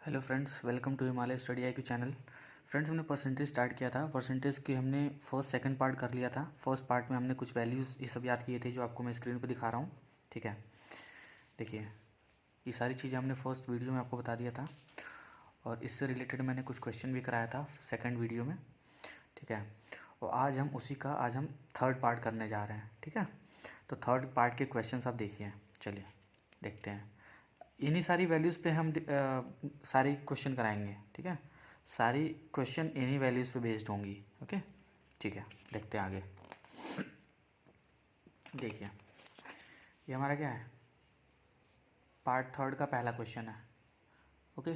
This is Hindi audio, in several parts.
Hello friends, welcome to Himalaya study I Q channel. Friends, हमने परसेंटेज स्टार्ट किया था। परसेंटेज की हमने फर्स्ट सेकंड पार्ट कर लिया था। फर्स्ट पार्ट में हमने कुछ वैल्यूज़ ये सब याद किए थे जो आपको मैं स्क्रीन पर दिखा रहा हूँ। ठीक है, देखिए ये सारी चीज़ें हमने फर्स्ट वीडियो में आपको बता दिया था और इससे रिलेटेड मैंने कुछ क्वेश्चन भी कराया था सेकेंड वीडियो में। ठीक है, और आज हम थर्ड पार्ट करने जा रहे हैं। ठीक है, तो थर्ड पार्ट के क्वेश्चन आप देखिए। चलिए देखते हैं। इन्हीं सारी वैल्यूज़ पे हम सारी क्वेश्चन कराएंगे। ठीक है, सारी क्वेश्चन इन्हीं वैल्यूज़ पे बेस्ड होंगी। ओके, ठीक है, देखते हैं आगे। देखिए ये हमारा क्या है, पार्ट थर्ड का पहला क्वेश्चन है। ओके,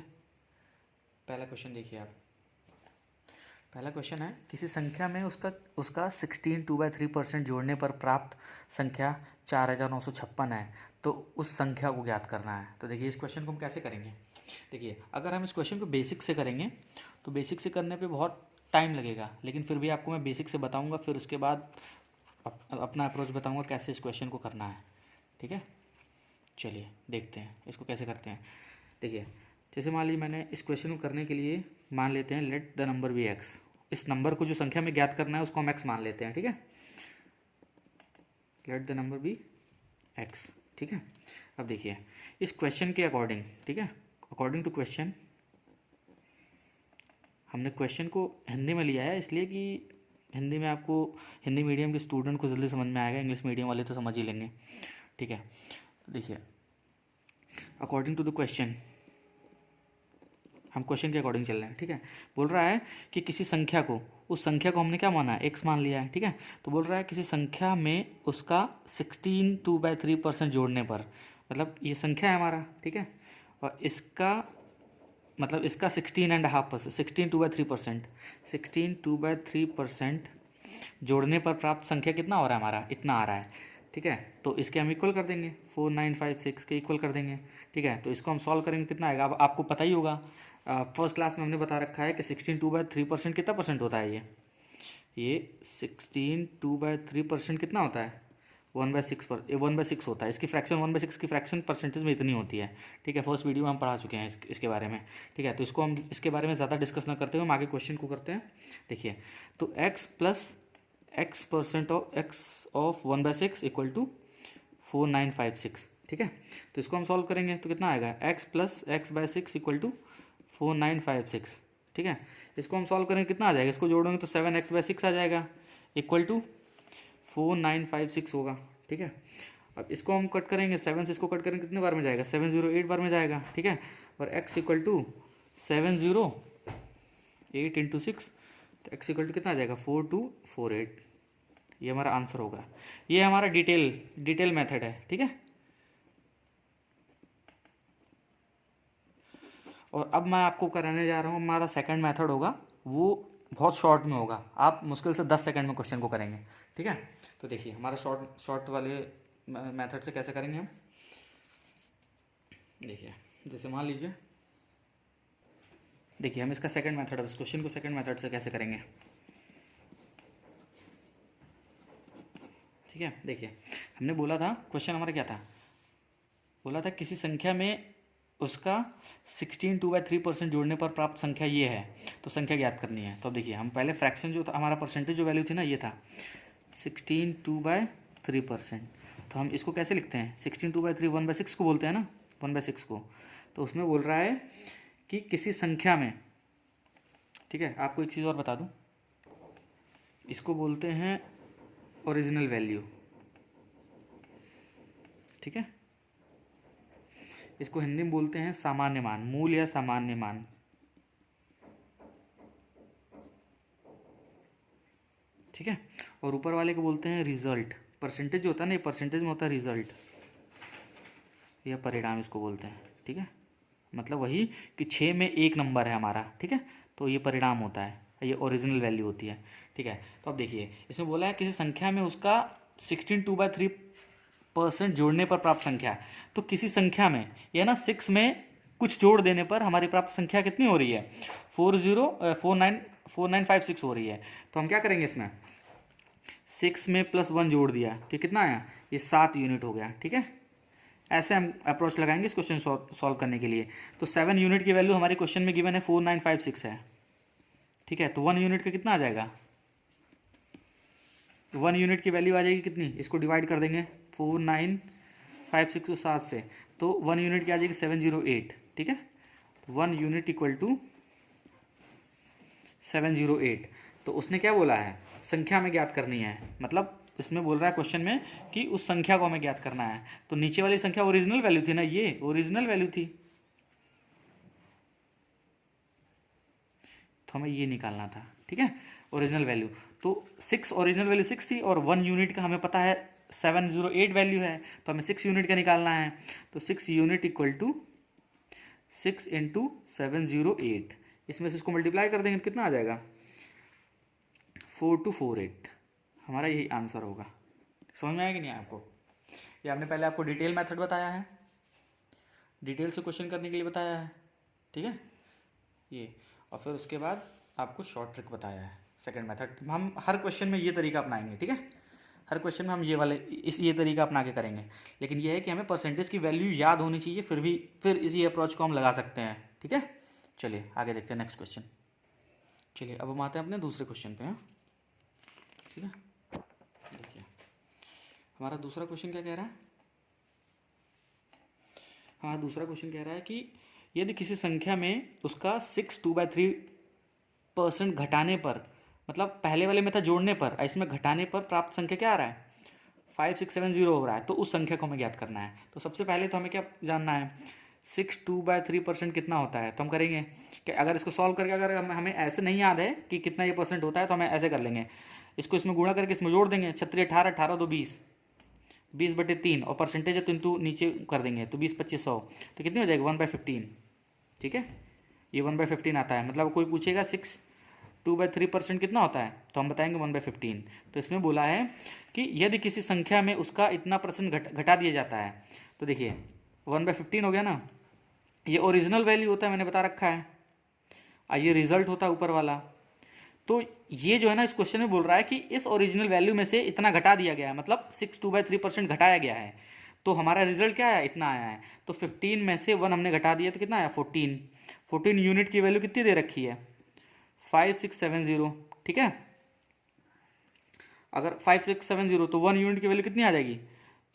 पहला क्वेश्चन देखिए आप। पहला क्वेश्चन है, किसी संख्या में उसका उसका 16 2/3% जोड़ने पर प्राप्त संख्या 4956 है, तो उस संख्या को ज्ञात करना है। तो देखिए इस क्वेश्चन को हम कैसे करेंगे। देखिए अगर हम इस क्वेश्चन को बेसिक से करेंगे तो बेसिक से करने पे बहुत टाइम लगेगा, लेकिन फिर भी आपको मैं बेसिक से बताऊंगा, फिर उसके बाद अपना अप्रोच बताऊंगा कैसे इस क्वेश्चन को करना है। ठीक है, चलिए देखते हैं इसको कैसे करते हैं। देखिए जैसे मान लीजिए मैंने इस क्वेश्चन को करने के लिए मान लेते हैं let the number be x. इस नंबर को जो संख्या में ज्ञात करना है उसको हम एक्स मान लेते हैं। ठीक है, let the number be x. ठीक है, अब देखिए इस क्वेश्चन के अकॉर्डिंग, ठीक है, अकॉर्डिंग टू क्वेश्चन, हमने क्वेश्चन को हिंदी में लिया है इसलिए कि हिंदी में आपको, हिंदी मीडियम के स्टूडेंट को जल्दी समझ में आएगा, इंग्लिश मीडियम वाले तो समझ ही लेंगे। ठीक है, तो देखिए अकॉर्डिंग टू द क्वेश्चन, हम क्वेश्चन के अकॉर्डिंग चल रहे हैं। ठीक है, बोल रहा है कि किसी संख्या को, उस संख्या को हमने क्या माना है, एक्स मान लिया है। ठीक है, तो बोल रहा है किसी संख्या में उसका 16 2/3% जोड़ने पर, मतलब ये संख्या है हमारा। ठीक है, और इसका मतलब इसका 16.5%, 16 2/3%, 16 2/3% जोड़ने पर प्राप्त संख्या कितना हो रहा है हमारा, इतना आ रहा है। ठीक है, तो इसके हम इक्वल कर देंगे, 4956 के इक्वल कर देंगे। ठीक है, तो इसको हम सॉल्व करेंगे, कितना आएगा। अब आपको पता ही होगा, फर्स्ट क्लास में हमने बता रखा है कि 16 2/3% कितना परसेंट होता है। ये 16 2/3% कितना होता है, 1/6 पर, 1/6 होता है। इसकी फ्रैक्शन 1/6 की फ्रैक्शन परसेंटेज में इतनी होती है। ठीक है, फर्स्ट वीडियो में हम पढ़ा चुके हैं इसके बारे में। ठीक है, तो इसको हम इसके बारे में ज़्यादा डिस्कस ना करते हुए हम आगे क्वेश्चन को करते हैं। देखिए, तो x plus x% of x of 1/6 equal to 4956। ठीक है, तो इसको हम सॉल्व करेंगे तो कितना आएगा, x plus x/6 equal to 4956। ठीक है, इसको हम सॉल्व करेंगे कितना आ जाएगा, इसको जोड़ोगे तो 7x/6 आ जाएगा, इक्वल टू 4956 होगा। ठीक है, अब इसको हम कट करेंगे, 7 से इसको कट करेंगे कितने बार में जाएगा, 708 बार में जाएगा। ठीक है, और x इक्वल टू 708 इंटू 6, तो x इक्वल टू कितना आ जाएगा, 4248। ये हमारा आंसर होगा। ये हमारा डिटेल मेथड है। ठीक है, और अब मैं आपको कराने जा रहा हूँ, हमारा सेकंड मेथड होगा, वो बहुत शॉर्ट में होगा। आप मुश्किल से 10 सेकंड में क्वेश्चन को करेंगे। ठीक है, तो देखिए हमारा शॉर्ट वाले मेथड से कैसे करेंगे हम। देखिए जैसे मान लीजिए, देखिए हम इसका सेकंड मेथड, अब इस क्वेश्चन को सेकंड मेथड से कैसे करेंगे। ठीक है, देखिए हमने बोला था, क्वेश्चन हमारा क्या था, बोला था किसी संख्या में उसका 16 2/3% जोड़ने पर प्राप्त संख्या ये है, तो संख्या ज्ञात करनी है। तो अब देखिए हम पहले फ्रैक्शन जो था हमारा, परसेंटेज जो वैल्यू थी ना, ये था 16 2/3%। तो हम इसको कैसे लिखते हैं, 16 2/3 1/6 को बोलते हैं ना, 1/6 को। तो उसमें बोल रहा है कि किसी संख्या में, ठीक है, आपको एक चीज़ और बता दूं, इसको बोलते हैं ओरिजिनल वैल्यू। ठीक है, इसको हिंदी में बोलते हैं सामान्य मान, मूल या सामान्य मान। ठीक है, और ऊपर वाले को बोलते हैं रिजल्ट। परसेंटेज जो होता है ना, ये परसेंटेज में होता है रिजल्ट या परिणाम, इसको बोलते हैं। ठीक है, मतलब वही कि 6 में 1 नंबर है हमारा। ठीक है, तो ये परिणाम होता है, ये ओरिजिनल वैल्यू होती है। ठीक है, तो अब देखिए इसमें बोला है किसी संख्या में उसका 16 2/3% जोड़ने पर प्राप्त संख्या। तो किसी संख्या में, ये ना 6 में कुछ जोड़ देने पर हमारी प्राप्त संख्या कितनी हो रही है, 4956 हो रही है। तो हम क्या करेंगे, इसमें 6 में +1 जोड़ दिया, तो कितना आया, ये 7 यूनिट हो गया। ठीक है, ऐसे हम अप्रोच लगाएंगे इस क्वेश्चन सॉल्व करने के लिए। तो 7 यूनिट की वैल्यू हमारे क्वेश्चन में गिवन है 4956 है, ठीक है। तो 1 यूनिट का कितना आ जाएगा, 1 यूनिट की वैल्यू आ जाएगी कितनी, इसको डिवाइड कर देंगे 4956 को 7 से, तो 1 यूनिट की आ जाएगी 708, ठीक है। 1 यूनिट इक्वल टू 708। तो उसने क्या बोला है, संख्या में ज्ञात करनी है, मतलब इसमें बोल रहा है क्वेश्चन में कि उस संख्या को हमें ज्ञात करना है। तो नीचे वाली संख्या ओरिजिनल वैल्यू थी ना, ये ओरिजिनल वैल्यू थी, तो हमें ये निकालना था, ठीक है, ओरिजिनल वैल्यू। तो 6 ओरिजिनल वैल्यू 6 थी और 1 यूनिट का हमें पता है 708 वैल्यू है, तो हमें 6 यूनिट का निकालना है। तो 6 यूनिट इक्वल टू 6 इंटू 708, इसमें से इसको मल्टीप्लाई कर देंगे तो कितना आ जाएगा 4248, हमारा यही आंसर होगा। समझ में आया कि नहीं आपको, ये आपने पहले आपको डिटेल मेथड बताया है, डिटेल से क्वेश्चन करने के लिए बताया है, ठीक है ये, और फिर उसके बाद आपको शॉर्ट ट्रिक बताया है सेकंड मेथड। हम हर क्वेश्चन में ये तरीका अपनाएंगे, ठीक है, हर क्वेश्चन में हम ये तरीका अपना के करेंगे। लेकिन ये है कि हमें परसेंटेज की वैल्यू याद होनी चाहिए, फिर इसी अप्रोच को हम लगा सकते हैं, ठीक है। चलिए आगे देखते हैं नेक्स्ट क्वेश्चन। चलिए अब हम आते हैं अपने दूसरे क्वेश्चन पे, हाँ ठीक है। देखिए हमारा दूसरा क्वेश्चन क्या कह रहा है, हमारा दूसरा क्वेश्चन कह रहा है कि यदि किसी संख्या में उसका 6 2/3% घटाने पर, मतलब पहले वाले में था जोड़ने पर, इसमें घटाने पर प्राप्त संख्या क्या आ रहा है 5670 हो रहा है, तो उस संख्या को हमें ज्ञात करना है। तो सबसे पहले तो हमें क्या जानना है 6 2/3% कितना होता है। तो हम करेंगे कि अगर इसको सॉल्व करके अगर हमें ऐसे नहीं याद है कि कितना ये परसेंट होता है, तो हमें ऐसे कर लेंगे, इसको इसमें गुणा करके इसमें जोड़ देंगे, 36 18 18 तो 20 20/3 और परसेंटेज है तो इंटू नीचे कर देंगे, तो 20 25 100, तो कितनी हो जाएगी 1/15, ठीक है। ये 1/15 आता है, मतलब कोई पूछेगा 6 2/3% कितना होता है, तो हम बताएंगे 1/15। तो इसमें बोला है कि यदि किसी संख्या में उसका इतना परसेंट घटा दिया जाता है, तो देखिए 1/15 हो गया ना, ये ओरिजिनल वैल्यू होता है, मैंने बता रखा है, ये रिजल्ट होता है ऊपर वाला। तो ये जो है ना इस क्वेश्चन में बोल रहा है कि इस ओरिजिनल वैल्यू में से इतना घटा दिया गया है, मतलब 6 2/3% घटाया गया है, तो हमारा रिजल्ट क्या आया, इतना आया है। तो 15 में से 1 हमने घटा दिया तो कितना आया 14 यूनिट की वैल्यू कितनी दे रखी है 5670, ठीक है। अगर 5670 तो 1 यूनिट की वैल्यू कितनी आ जाएगी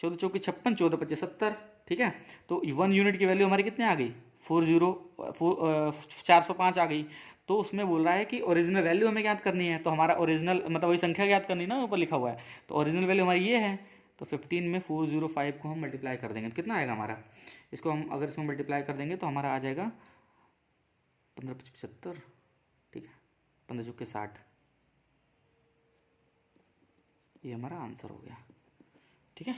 14 चौकी 56 14 25 70, ठीक है। तो 1 यूनिट की वैल्यू हमारी कितनी आ गई 405 आ गई। तो उसमें बोल रहा है कि ओरिजिनल वैल्यू हमें ज्ञात करनी है, तो हमारा ओरिजिनल मतलब वही संख्या ज्ञात करनी है ना, ऊपर लिखा हुआ है, तो ओरिजिनल वैल्यू हमारी ये है। तो 15 में 405 को हम मल्टीप्लाई कर देंगे तो कितना आएगा हमारा, इसको हम अगर इसमें मल्टीप्लाई कर देंगे तो हमारा आ जाएगा 15 25 75, ठीक है, 15 चौके 60, ये हमारा आंसर हो गया, ठीक है।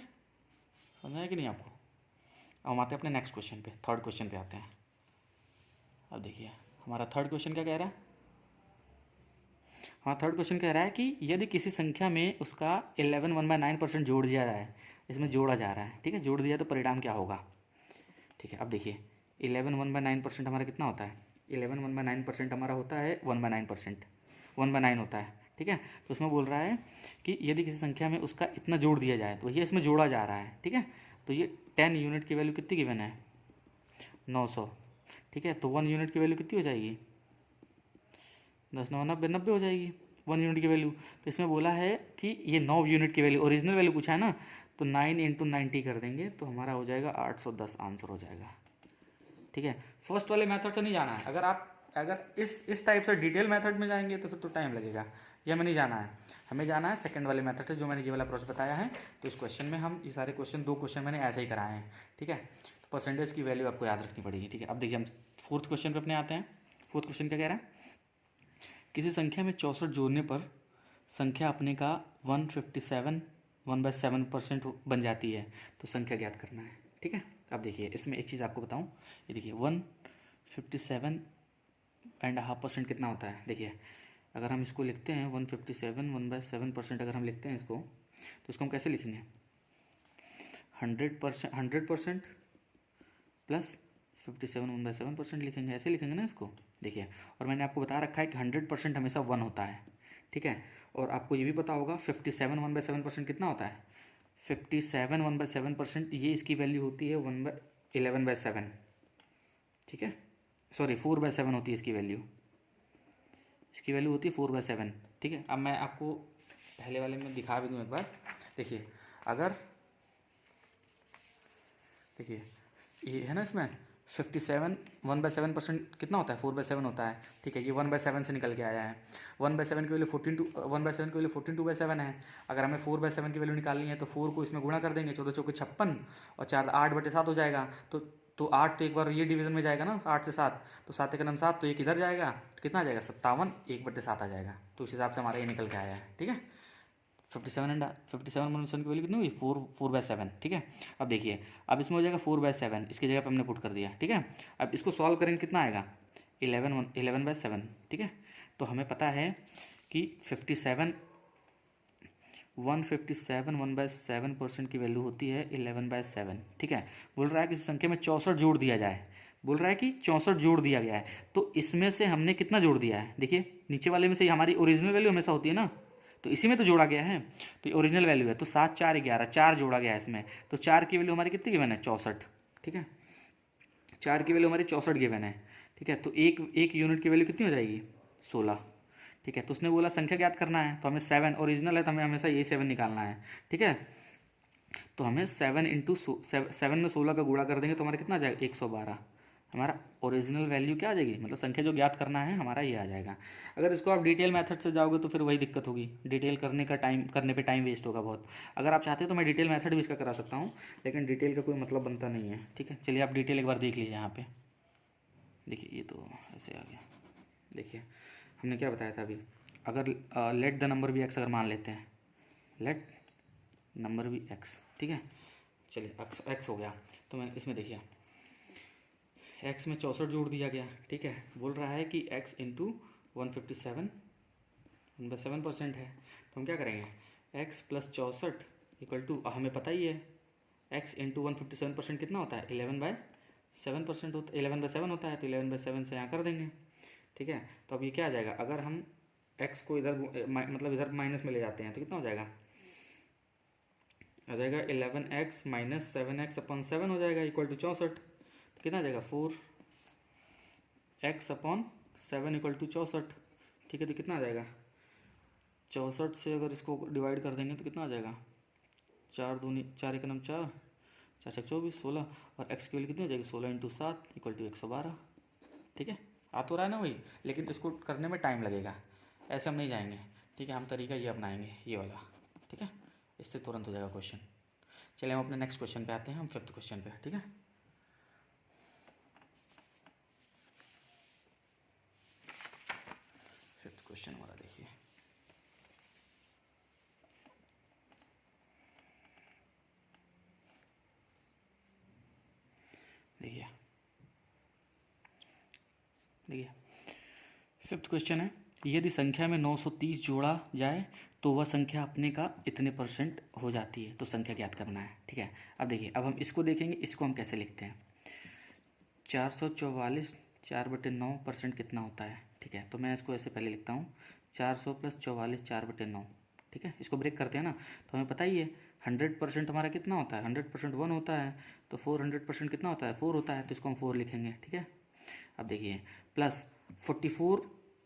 समझ आया कि नहीं आपको। अब हम आते हैं अपने नेक्स्ट क्वेश्चन पे, थर्ड क्वेश्चन पे आते हैं। अब देखिए हमारा थर्ड क्वेश्चन क्या कह रहा है, हाँ थर्ड क्वेश्चन कह रहा है कि यदि किसी संख्या में उसका 11 1/9% जोड़ दिया जाए, इसमें जोड़ा जा रहा है, ठीक है, जोड़ दिया तो परिणाम क्या होगा, ठीक है। अब देखिए 11 1/9% हमारा कितना होता है, 11 1/9% हमारा होता है 1/9%, 1/9 होता है, ठीक है। तो उसमें बोल रहा है कि यदि किसी संख्या में उसका इतना जोड़ दिया जाए, तो ये इसमें जोड़ा जा रहा है, ठीक है। तो ये 10 यूनिट की वैल्यू कितनी गिवन है 900, ठीक है। तो 1 यूनिट की वैल्यू कितनी हो जाएगी 10 9 90 90 हो जाएगी 1 यूनिट की वैल्यू। तो इसमें बोला है कि ये 9 यूनिट की वैल्यू, ओरिजिनल वैल्यू पूछा है ना, तो 9 इंटू 90 कर देंगे तो हमारा हो जाएगा 810 आंसर हो जाएगा, ठीक है। फर्स्ट वाले मेथड से नहीं जाना है, अगर इस टाइप से डिटेल मेथड में जाएंगे तो फिर तो टाइम लगेगा, ये हमें नहीं जाना है, हमें जाना है सेकंड वाले मेथड से जो मैंने ये वाला अप्रोच बताया है। तो इस क्वेश्चन में हम ये सारे क्वेश्चन 2 क्वेश्चन मैंने ऐसे ही कराए हैं, ठीक है। तो परसेंटेज की वैल्यू आपको याद रखनी पड़ेगी, ठीक है। अब देखिए हम फोर्थ क्वेश्चन पे अपने आते हैं। फोर्थ क्वेश्चन क्या कह रहा है, किसी संख्या में 64 जोड़ने पर संख्या अपने का 157 1/7% बन जाती है, तो संख्या ज्ञात करना है, ठीक है। अब देखिए इसमें एक चीज़ आपको बताऊं, ये देखिए 157.5% कितना होता है, देखिए अगर हम इसको लिखते हैं 157 1/7% अगर हम लिखते हैं इसको, तो इसको हम कैसे लिखेंगे 100% प्लस 57 1/7% लिखेंगे, ऐसे लिखेंगे ना इसको, देखिए। और मैंने आपको बता रखा है कि 100% हमेशा 1 होता है, ठीक है। और आपको ये भी पता होगा 57 1/7% कितना होता है 57 1/7%, ये इसकी वैल्यू होती है 11/7, ठीक है, सॉरी 4/7 होती है इसकी वैल्यू, इसकी वैल्यू होती है 4/7, ठीक है। अब मैं आपको पहले वाले में दिखा भी दूँ एक बार। देखिए अगर, देखिए ये है ना, इसमें 57 1/7% कितना होता है, 4/7 होता है, ठीक है। ये 1/7 से निकल के आया है। 1/7 की वैल्यू 1/7 की वैल्यू 14/7 है। अगर हमें 4/7 की वैल्यू निकालनी है तो 4 को इसमें गुणा कर देंगे, 14 चौके 56 और 4 8/7 हो जाएगा। तो 8 तो एक बार ये डिवीजन में जाएगा ना, 8 से 7, तो 7 एक 7, तो एक इधर जाएगा, तो कितना आ जाएगा 57, 1/7 आ जाएगा। तो उस हिसाब से हमारा ये निकल के आया है, ठीक है। 57 की वैल्यू कितनी हुई, 4/7, ठीक है। अब देखिए, अब इसमें हो जाएगा 4/7, इसकी जगह पे हमने पुट कर दिया, ठीक है। अब इसको सॉल्व करेंगे, कितना आएगा 11/7, ठीक है। तो हमें पता है कि 1/7% की वैल्यू होती है 11/7, ठीक है। बोल रहा है कि इस संख्या में 64 जोड़ दिया जाए, बोल रहा है कि 64 जोड़ दिया गया है। तो इसमें से हमने कितना जोड़ दिया है, देखिए नीचे वाले में से हमारी ओरिजिनल वैल्यू हमेशा होती है ना, तो इसी में तो जोड़ा गया है, तो ये ओरिजिनल वैल्यू है। तो 7 4 11, 4 जोड़ा गया है इसमें, तो 4 की वैल्यू हमारी कितनी गिवन है, 64, ठीक है। 4 की वैल्यू हमारी 64 गिवन है, ठीक है। तो एक यूनिट की वैल्यू कितनी हो जाएगी, 16, ठीक है। तो उसने बोला संख्या ज्ञात करना है, तो हमें 7 ओरिजिनल है, तो हमें हमेशा ये 7 निकालना है, ठीक है। तो हमें 7 इंटू 7 में 16 का गुणा कर देंगे तो हमारा कितना आ जाएगा, 112। हमारा ओरिजिनल वैल्यू क्या आ जाएगी, मतलब संख्या जो ज्ञात करना है हमारा ये आ जाएगा। अगर इसको आप डिटेल मेथड से जाओगे तो फिर वही दिक्कत होगी, डिटेल करने पे टाइम वेस्ट होगा बहुत। अगर आप चाहते हो तो मैं डिटेल मेथड भी इसका करा सकता हूँ, लेकिन डिटेल का कोई मतलब बनता नहीं है, ठीक है। चलिए आप डिटेल एक बार देख लीजिए यहाँ पे। देखिए ये तो ऐसे आ गया, देखिए हमने क्या बताया था अभी। अगर let the number be x अगर मान लेते हैं, लेट नंबर बी एक्स, ठीक है। चलिए एक्स हो गया, तो मैं इसमें देखिए एक्स में 64 जोड़ दिया गया, ठीक है। बोल रहा है कि एक्स इंटू 157 1/7% है, तो हम क्या करेंगे, एक्स प्लस 64 इक्वल टू, हमें पता ही है एक्स इंटू 157% कितना होता है, 11/7% होता है, 11/7 होता है, तो 11/7 से यहाँ कर देंगे, ठीक है। तो अब ये क्या आ जाएगा, अगर हम एक्स को इधर मतलब इधर माइनस में ले जाते हैं तो कितना हो जाएगा, आ जाएगा 11x माइनस 7x/7 हो जाएगा इक्वल टू 64, कितना आ जाएगा 4x/7 इक्वल टू 64, ठीक है। तो कितना आ जाएगा 64 से अगर इसको डिवाइड कर देंगे तो कितना आ जाएगा, 4 दूनी 4 1 4, 4 6 24 16, और x की वैल्यू कितनी हो जाएगी 16 इंटू 7 इक्वल टू 112, ठीक है। आ तो रहा है ना वही, लेकिन इसको करने में टाइम लगेगा, ऐसे हम नहीं जाएंगे, ठीक है। हम तरीका ये अपनाएंगे, ये वाला, ठीक है। इससे तुरंत हो जाएगा क्वेश्चन। चलिए हम अपने नेक्स्ट क्वेश्चन पे आते हैं, हम 5th क्वेश्चन पे, ठीक है। फिफ्थ क्वेश्चन हमारा देखिए, देखिए देखिए 5th क्वेश्चन है, यदि संख्या में 930 जोड़ा जाए तो वह संख्या अपने का इतने % हो जाती है, तो संख्या ज्ञात करना है, ठीक है। अब देखिए, अब हम इसको देखेंगे, इसको हम कैसे लिखते हैं, 444 4/9% कितना होता है, ठीक है। तो मैं इसको ऐसे पहले लिखता हूँ, 400 + 44 4/9, ठीक है। इसको ब्रेक करते हैं ना, तो हमें पता ही है 100% हमारा कितना होता है, 100% 1 होता है, तो 400% कितना होता है, 4 होता है, तो इसको हम 4 लिखेंगे, ठीक है। अब देखिए प्लस 44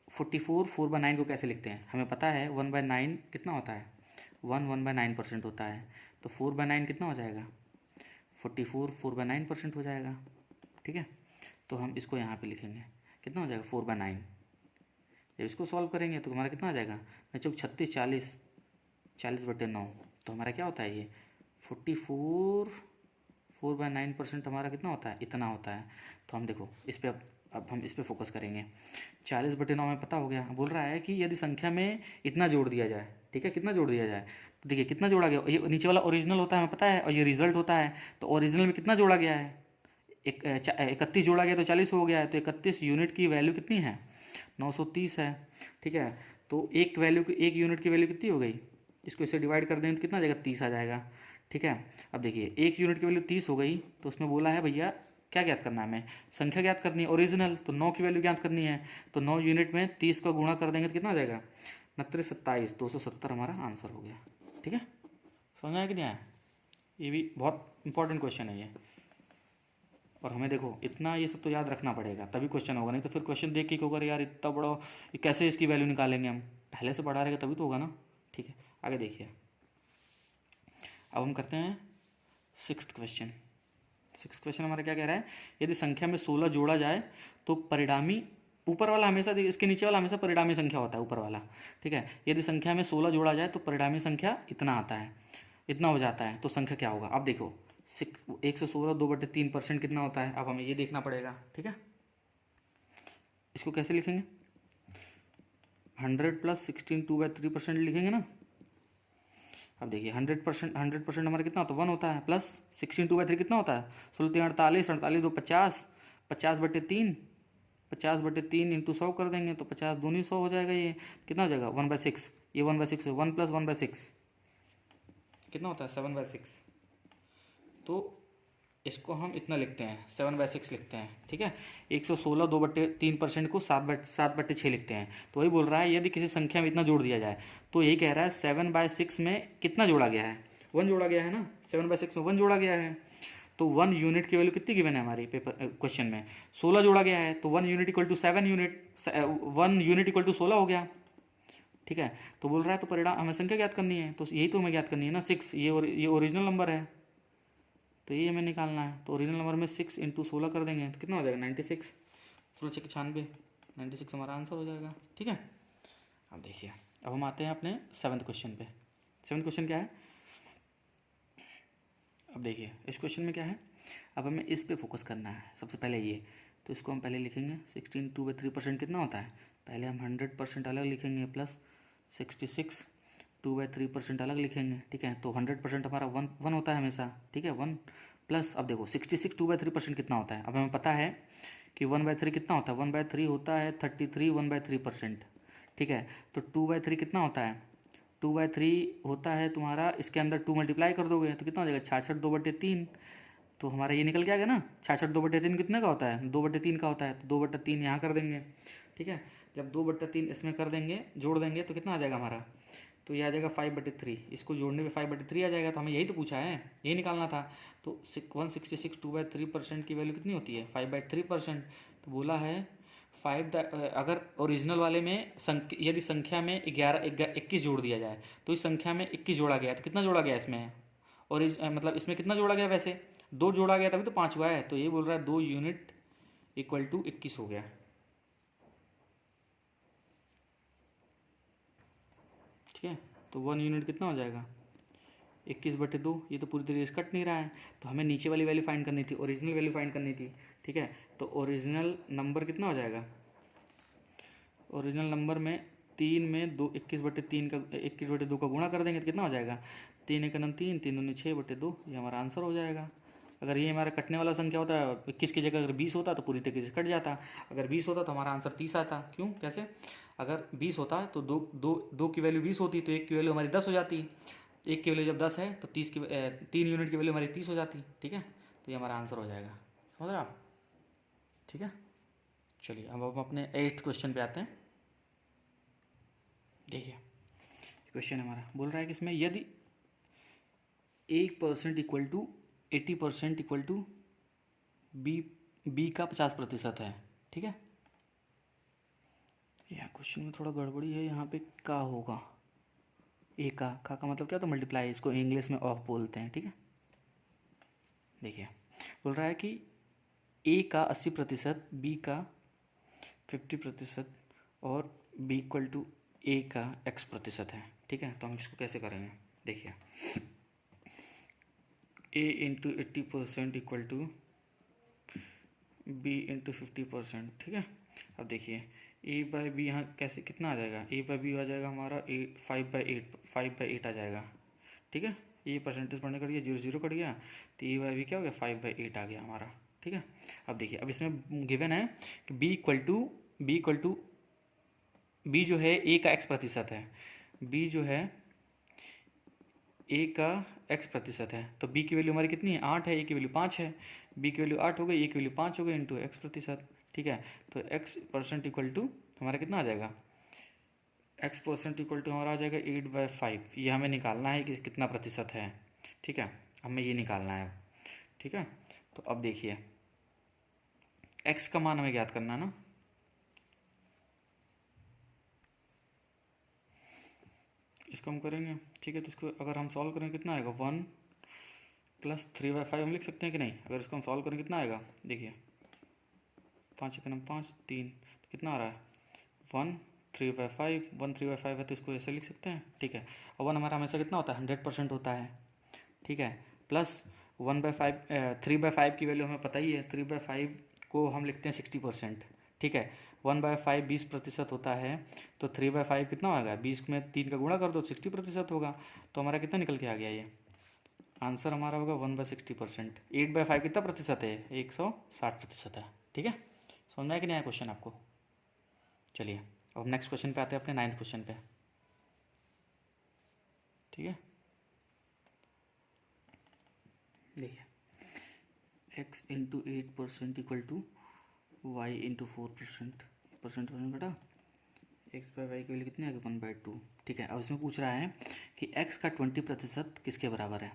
4/9 को कैसे लिखते हैं, हमें पता है 1/9 कितना होता है, 1/9% होता है, तो 4/9 कितना हो जाएगा, 44 4/9% हो जाएगा, ठीक है। तो हम इसको यहाँ पे लिखेंगे, कितना हो जाएगा 4/9। जब इसको सॉल्व करेंगे तो हमारा कितना आ जाएगा, 36 40 40/9, तो हमारा क्या होता है ये 44 4/9% हमारा कितना होता है, इतना होता है। तो हम देखो इस पर, अब हम इस पर फोकस करेंगे। 40/9 में पता हो गया, बोल रहा है कि यदि संख्या में इतना जोड़ दिया जाए, ठीक है, कितना जोड़ दिया जाए, तो देखिए कितना जोड़ा गया, ये नीचे वाला ओरिजिनल होता है हमें पता है, और ये रिजल्ट होता है, तो ओरिजिनल में कितना जोड़ा गया है, 31 जोड़ा गया तो 40 हो गया है, तो 31 यूनिट की वैल्यू कितनी है, 930 है, ठीक है। तो एक यूनिट की वैल्यू कितनी हो गई, इसको इससे डिवाइड कर देंगे तो कितना आ जाएगा, 30 आ जाएगा, ठीक है। अब देखिए एक यूनिट की वैल्यू 30 हो गई, तो उसमें बोला है भैया क्या ज्ञात करना है, हमें संख्या ज्ञात करनी है ओरिजिनल, तो 9 की वैल्यू ज्ञात करनी है, तो 9 यूनिट में 30 का गुणा कर देंगे तो कितना आ जाएगा, 29 27 270 हमारा आंसर हो गया, ठीक है। समझ आया कि नहीं आया। ये भी बहुत इंपॉर्टेंट क्वेश्चन है ये। और हमें देखो इतना ये सब तो याद रखना पड़ेगा तभी क्वेश्चन होगा, नहीं तो फिर क्वेश्चन देख के होगा यार इतना बड़ा, ये कैसे इसकी वैल्यू निकालेंगे हम, पहले से पढ़ा रहेगा तभी तो होगा ना। ठीक है, आगे देखिए। अब हम करते हैं सिक्स्थ क्वेश्चन। सिक्स्थ क्वेश्चन हमारा क्या कह रहा है, यदि संख्या में 16 जोड़ा जाए तो परिणामी, ऊपर वाला हमेशा, इसके नीचे वाला हमेशा परिणामी संख्या होता है ऊपर वाला। ठीक है, यदि संख्या में 16 जोड़ा जाए तो परिणामी संख्या इतना आता है, इतना हो जाता है, तो संख्या क्या होगा। अब देखो 116 2/3% कितना होता है, अब हमें ये देखना पड़ेगा। ठीक है, इसको कैसे लिखेंगे, 100 + 16 2/3% लिखेंगे ना। अब देखिए 100% हमारा कितना होता है, 1 होता है, प्लस 16 2/3 कितना होता है, 16 3 48, 48 2 50, 50/3, 50/3 इंटू 100 कर देंगे तो 50 दूनी 100 हो जाएगा। ये कितना हो जाएगा 1/6, ये 1/6, 1 + 1/6 कितना होता है 7/6। तो इसको हम इतना लिखते हैं 7/6 लिखते हैं। ठीक है, 116 2/3% को 7/6 लिखते हैं। तो वही बोल रहा है यदि किसी संख्या में इतना जोड़ दिया जाए, तो यही कह रहा है 7/6 में कितना जोड़ा गया है, 1 जोड़ा गया है ना, 7/6 में 1 जोड़ा गया है। तो 1 यूनिट की वैल्यू कितनी गिवन है हमारी पेपर क्वेश्चन में, 16 जोड़ा गया है, तो 1 यूनिट = 7 यूनिट, 1 यूनिट = 16 हो गया। ठीक है, तो बोल रहा है तो परिणाम हमें संख्या ज्ञात करनी है, तो यही तो हमें ज्ञात करनी है ना 6, ये ओरिजिनल नंबर है, तो ये हमें निकालना है। तो ओरिजिनल नंबर में 6 × 16 कर देंगे तो कितना हो जाएगा 96, 16 96, 96 हमारा आंसर हो जाएगा। ठीक है, अब देखिए, अब हम आते हैं अपने 7th क्वेश्चन पे। 7th क्वेश्चन क्या है, अब देखिए इस क्वेश्चन में क्या है, अब हमें इस पे फोकस करना है सबसे पहले ये। तो इसको हम पहले लिखेंगे 16 2/3% कितना होता है, पहले हम 100% अलग लिखेंगे, प्लस 66 2/3% अलग लिखेंगे। ठीक है, तो 100% हमारा 1 होता है हमेशा। ठीक है, 1 प्लस, अब देखो 66 2/3% कितना होता है, अब हमें पता है कि 1/3 कितना होता है, 1/3 होता है 33 1/3%। ठीक है, तो 2/3 कितना होता है, 2/3 होता है तुम्हारा, इसके अंदर 2 मल्टीप्लाई कर दोगे तो कितना हो जाएगा 66 2/3। तो हमारा ये निकल के आ गया ना, 66 2/3 कितने का होता है, 2/3 का होता है, तो 2/3 यहाँ कर देंगे। ठीक है, जब 2/3 इसमें कर देंगे, जोड़ देंगे तो कितना आ जाएगा हमारा, तो ये आ जाएगा 5/3, इसको जोड़ने पे 5/3 आ जाएगा। तो हमें यही तो पूछा है, यही निकालना था। तो 166 2/3% की वैल्यू कितनी होती है 5/3%। तो बोला है 5, अगर ओरिजिनल वाले में यदि संख्या में 21 जोड़ दिया जाए, तो इस संख्या में 21 जोड़ा गया, तो कितना जोड़ा गया इसमें, और मतलब इसमें कितना जोड़ा गया, वैसे 2 जोड़ा गया तभी तो 5 हुआ है। तो ये बोल रहा है 2 यूनिट = 21 हो गया। ठीक है, तो 1 यूनिट कितना हो जाएगा 21/2, ये तो पूरी तरीके से कट नहीं रहा है। तो हमें नीचे वाली वैल्यू फाइंड करनी थी, ओरिजिनल वैल्यू फाइंड करनी थी। ठीक है, तो ओरिजिनल नंबर कितना हो जाएगा, ओरिजिनल नंबर में 3 में 2 21/3 का 21/2 का गुणा कर देंगे तो कितना हो जाएगा 3 × 9 3, 3 दूनी 6/2, ये हमारा आंसर हो जाएगा। अगर ये हमारा कटने वाला संख्या होता है 21 की जगह अगर 20 होता तो पूरी तरीके से कट जाता, अगर 20 होता तो हमारा आंसर 30 आता। क्यों, कैसे, अगर 20 होता तो दो की वैल्यू 20 होती, तो 1 की वैल्यू हमारी 10 हो जाती, 1 की वैल्यू जब 10 है तो 3 यूनिट की वैल्यू हमारी 30 हो जाती। ठीक है, तो ये हमारा आंसर हो जाएगा, समझ रहे आप। ठीक है, चलिए अब हम अपने 8th क्वेश्चन पे आते हैं। देखिए क्वेश्चन हमारा बोल रहा है कि इसमें यदि 1% = 80% = बी का 50% है। ठीक है, यहाँ क्वेश्चन में थोड़ा गड़बड़ी है, यहाँ पे का होगा, ए का मतलब क्या, तो मल्टीप्लाई, इसको इंग्लिश में ऑफ बोलते हैं। ठीक है, देखिए बोल रहा है कि ए का 80%, बी का 50% और बी = ए का x% है। ठीक है, तो हम इसको कैसे करेंगे, देखिए a × 80% = b × 50%। ठीक है, अब देखिए a/b यहाँ कैसे कितना आ जाएगा, a/b आ जाएगा हमारा 5/8 आ जाएगा। ठीक है, ये परसेंटेज पढ़ने कट गया, 0 0 कट गया, तो a/b क्या हो गया 5/8 आ गया हमारा। ठीक है, अब देखिए, अब इसमें गिवन है कि b जो है a का x% है, b जो है a का x% है, तो b की वैल्यू हमारी कितनी है 8 है, a की वैल्यू 5 है, b की वैल्यू 8 हो गई, a की वैल्यू 5 हो गई इंटू x%। ठीक है, तो x% = हमारा कितना आ जाएगा, x% = हमारा आ जाएगा 8/5। ये हमें निकालना है कि कितना प्रतिशत है। ठीक है, हमें ये निकालना है। ठीक है, तो अब देखिए x का मान हमें ज्ञात करना है ना। इसको हम करेंगे। ठीक है, तो इसको अगर हम सॉल्व करें कितना आएगा, 1 + 3/5 हम लिख सकते हैं कि नहीं। अगर इसको हम सॉल्व करें कितना आएगा, देखिए 5 × 5 3, तो कितना आ रहा है 1 3/5 है, तो इसको ऐसे लिख सकते हैं। ठीक है, और 1 हमारा हमेशा कितना होता है 100% होता है। ठीक है, प्लस 1/5 3/5 की वैल्यू हमें पता ही है, 3/5 को हम लिखते हैं 60%। ठीक है, 1/5 20% होता है, तो 3/5 कितना होगा, 20 में 3 का गुणा कर दो 60% होगा। तो हमारा कितना निकल के आ गया, ये आंसर हमारा होगा 1/60%। 8/5 कितना प्रतिशत है, 160% है। ठीक है, समझ में आया कि नहीं आया क्वेश्चन आपको। चलिए अब नेक्स्ट क्वेश्चन पे आते हैं, अपने 9th क्वेश्चन पे। ठीक है, देखिए x × 8% = y × 4%। परसेंट बटा x/y की वैल्यू कितनी आ गई 1/2। ठीक है, अब इसमें पूछ रहा है कि x का 20% किसके बराबर है।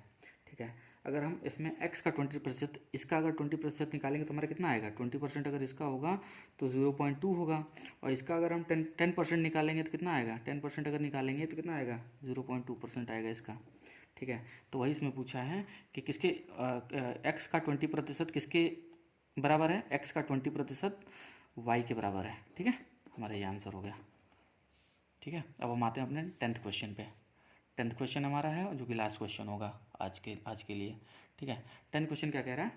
ठीक है, अगर हम इसमें x का 20%, इसका अगर 20% निकालेंगे तो हमारा कितना आएगा, 20% अगर इसका होगा तो 0.2 होगा, और इसका अगर हम 10% निकालेंगे तो कितना आएगा, 10% अगर निकालेंगे तो कितना आएगा 0.2% आएगा इसका। ठीक है, तो वही इसमें पूछा है कि किसके x का 20% किसके बराबर है, x का 20% y के बराबर है। ठीक है, हमारा ये आंसर हो गया। ठीक है, अब हम आते हैं अपने 10th क्वेश्चन पे। 10th क्वेश्चन हमारा है जो कि लास्ट क्वेश्चन होगा आज के लिए। ठीक है, 10th क्वेश्चन क्या कह रहा है,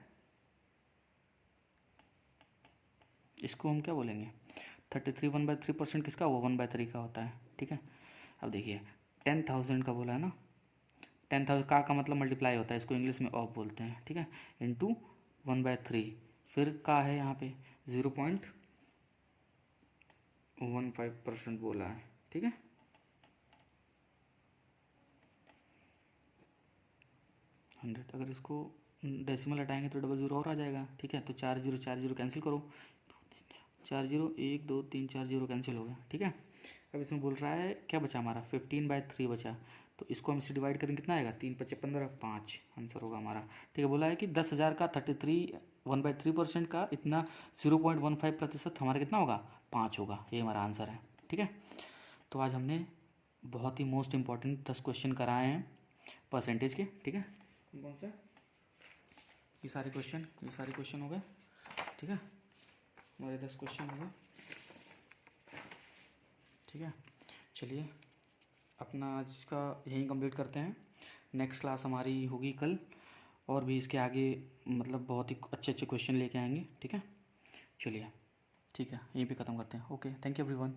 इसको हम क्या बोलेंगे, 33 1/3% किसका हुआ, 1/3 का होता है। ठीक है, अब देखिए 10,000 का बोला है ना, 10,000 का मतलब मल्टीप्लाई होता है, इसको इंग्लिश में ऑफ बोलते हैं। ठीक है, इंटू 1/3, फिर का है यहाँ पे 0.15% बोला है। ठीक है, अगर इसको डेसिमल हटाएंगे तो 00 और आ जाएगा। ठीक है, तो 4 0 कैंसिल करो, 4 0 1 2 3 4 0 कैंसिल हो गया। ठीक है, अब इसमें बोल रहा है क्या बचा हमारा 15/3 बचा, तो इसको हम इससे डिवाइड करेंगे कितना आएगा, 3 × 5 = 15, 5 आंसर होगा हमारा। ठीक है, बोला है कि 10,000 का 1/3% का इतना 0.15% हमारा कितना होगा, 5 होगा। ये हमारा आंसर है। ठीक है, तो आज हमने बहुत ही मोस्ट इंपॉर्टेंट 10 क्वेश्चन कराए हैं परसेंटेज के। ठीक है, कौन सा, ये सारे क्वेश्चन हो गए। ठीक है, हमारे 10 क्वेश्चन हो गए। ठीक है, चलिए अपना आज का यहीं कंप्लीट करते हैं। नेक्स्ट क्लास हमारी होगी कल, और भी इसके आगे मतलब बहुत ही अच्छे अच्छे क्वेश्चन लेके आएंगे। ठीक है, चलिए ठीक है, यहीं पे ख़त्म करते हैं। Okay, thank you everyone.